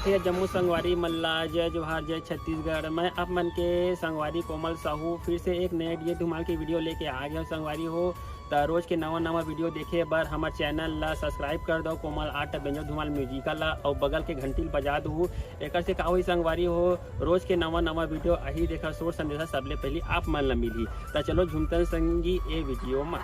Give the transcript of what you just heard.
थे जम्मू संगवारी मल्ला। जय जोहार, जय छत्तीसगढ़। मैं आप मन के संगवारी कोमल साहू फिर से एक नए ये धुमाल की वीडियो लेके आ गया संगवारी हो। तो रोज़ के नवा वीडियो देखे बर हमारे चैनल ला सब्सक्राइब कर दो कोमल आर्ट बेंजो धुमाल म्यूजिकल ला, और बगल के घंटी बजा दू। एक से का हुई संगवारी हो, रोज़ के नवा वीडियो अही देखा सोच संदेशा सबले पहले आप मन ला मिली। तो चलो झुमतन संगी ए वीडियो में।